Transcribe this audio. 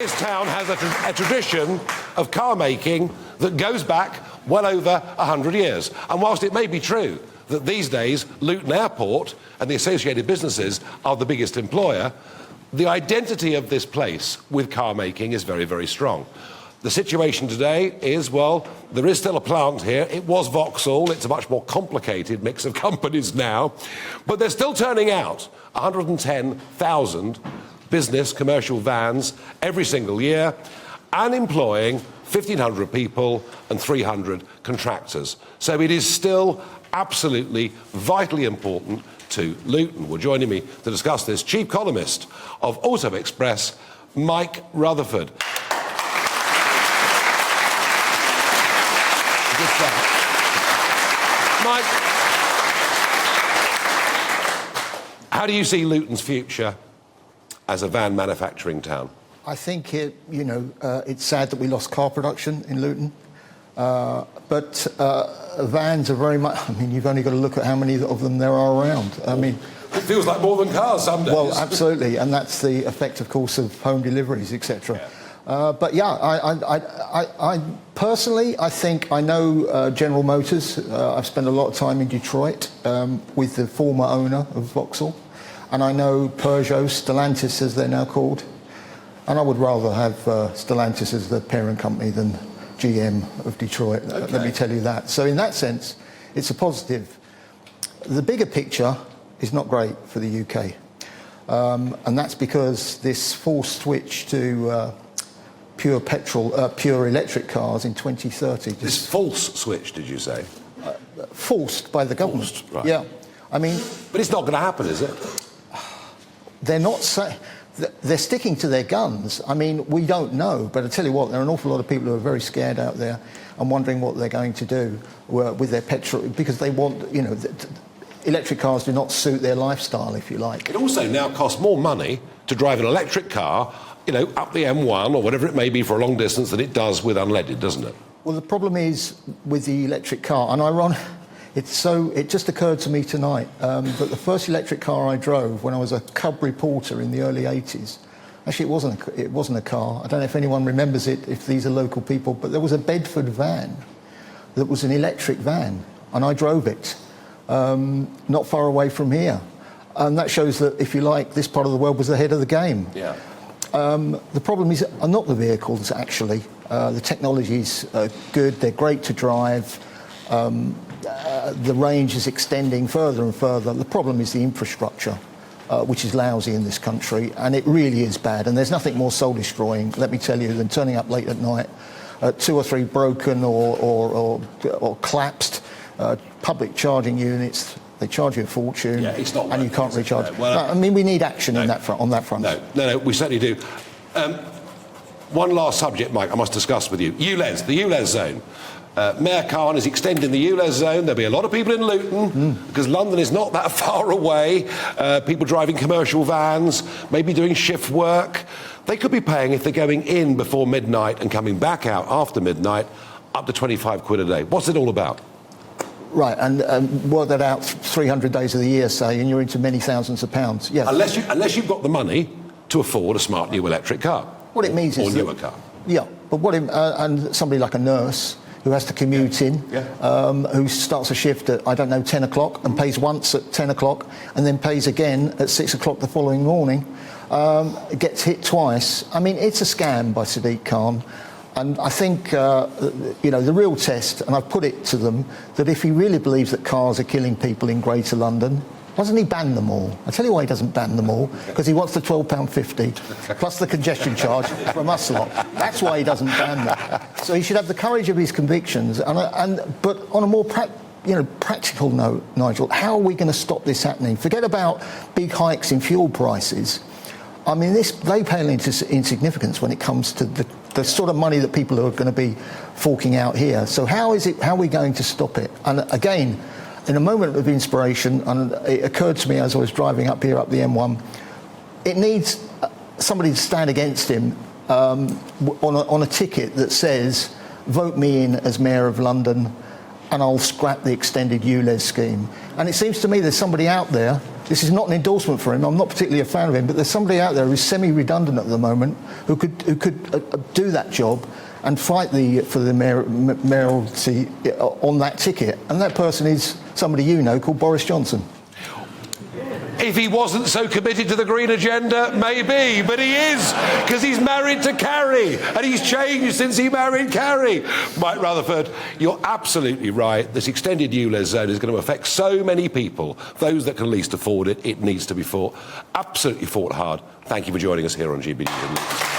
This town has a tradition of car making that goes back well over 100 years. And whilst it may be true that these days Luton Airport and the associated businesses are the biggest employer, the identity of this place with car making is very, very strong. The situation today is, well, there is still a plant here. It was Vauxhall. It's a much more complicated mix of companies now. But they're still turning out 110,000 business commercial vans every single year and employing 1,500 people and 300 contractors. So it is still absolutely vitally important to Luton. Well, joining me to discuss this, chief columnist of Auto Express, Mike Rutherford. Mike, how do you see Luton's future as a van manufacturing town? I think it's sad that we lost car production in Luton, but vans are very much. I mean, you've only got to look at how many of them there are around. I mean, it feels like more than cars some days. Well, absolutely, and that's the effect, of course, of home deliveries, etc. Yeah. But yeah, I personally, I think I know General Motors. I've spent a lot of time in Detroit with the former owner of Vauxhall. And I know Peugeot, Stellantis as they're now called, and I would rather have Stellantis as the parent company than GM of Detroit, let me tell you that. So in that sense, it's a positive. The bigger picture is not great for the UK, and that's because this forced switch to pure electric cars in 2030. This false switch, did you say? Forced by the government. Forced, right. Yeah, I mean... But it's not going to happen, is it? They're not they're sticking to their guns. I mean, we don't know, but I tell you what, there are an awful lot of people who are very scared out there and wondering what they're going to do with their petrol, because they want, electric cars do not suit their lifestyle, if you like. It also now costs more money to drive an electric car, up the M1 or whatever it may be for a long distance than it does with unleaded, doesn't it? Well, the problem is with the electric car, and it just occurred to me tonight that the first electric car I drove when I was a cub reporter in the early 80s, actually it wasn't a car. I don't know if anyone remembers it, if these are local people, but there was a Bedford van that was an electric van, and I drove it not far away from here. And that shows that, if you like, this part of the world was ahead of the game. Yeah. The problem is not the vehicles, actually. The technology's good, they're great to drive. The range is extending further and further. The problem is the infrastructure, which is lousy in this country, and it really is bad. And there's nothing more soul-destroying, let me tell you, than turning up late at night, 2 or 3 broken or collapsed public charging units. They charge you a fortune, and you can't recharge. Well, I mean, we need action on that front. No, we certainly do. One last subject, Mike, I must discuss with you. ULEZ, the ULEZ zone. Mayor Khan is extending the ULEZ zone. There'll be a lot of people in Luton because London is not that far away. People driving commercial vans, maybe doing shift work. They could be paying, if they're going in before midnight and coming back out after midnight, up to 25 quid a day. What's it all about? Right, and work that out 300 days of the year, say, and you're into many thousands of pounds. Yes. Unless you've got the money to afford a smart new electric car. What it means is newer car. Yeah, but and somebody like a nurse who has to commute in, who starts a shift at, 10 o'clock and pays once at 10 o'clock and then pays again at 6 o'clock the following morning, gets hit twice. I mean, it's a scam by Sadiq Khan. And I think, the real test, and I've put it to them, that if he really believes that cars are killing people in Greater London, why doesn't he ban them all? I tell you why he doesn't ban them all, because he wants the £12.50 plus the congestion charge from us lot. That's why he doesn't ban them. So he should have the courage of his convictions. But on a more practical note, Nigel, how are we going to stop this happening? Forget about big hikes in fuel prices. I mean, they pale into insignificance when it comes to the sort of money that people are going to be forking out here. So how are we going to stop it? And again, in a moment of inspiration, and it occurred to me as I was driving up here up the M1, it needs somebody to stand against him on a ticket that says, vote me in as Mayor of London and I'll scrap the extended ULEZ scheme. And it seems to me there's somebody out there this is not an endorsement for him. I'm not particularly a fan of him, but there's somebody out there who's semi-redundant at the moment who could do that job and fight for the mayoralty on that ticket. And that person is somebody you know called Boris Johnson. If he wasn't so committed to the green agenda, maybe, but he is, because he's married to Carrie, and he's changed since he married Carrie. Mike Rutherford, you're absolutely right. This extended ULEZ zone is going to affect so many people, those that can least afford it. It needs to be fought, absolutely fought hard. Thank you for joining us here on GBNews.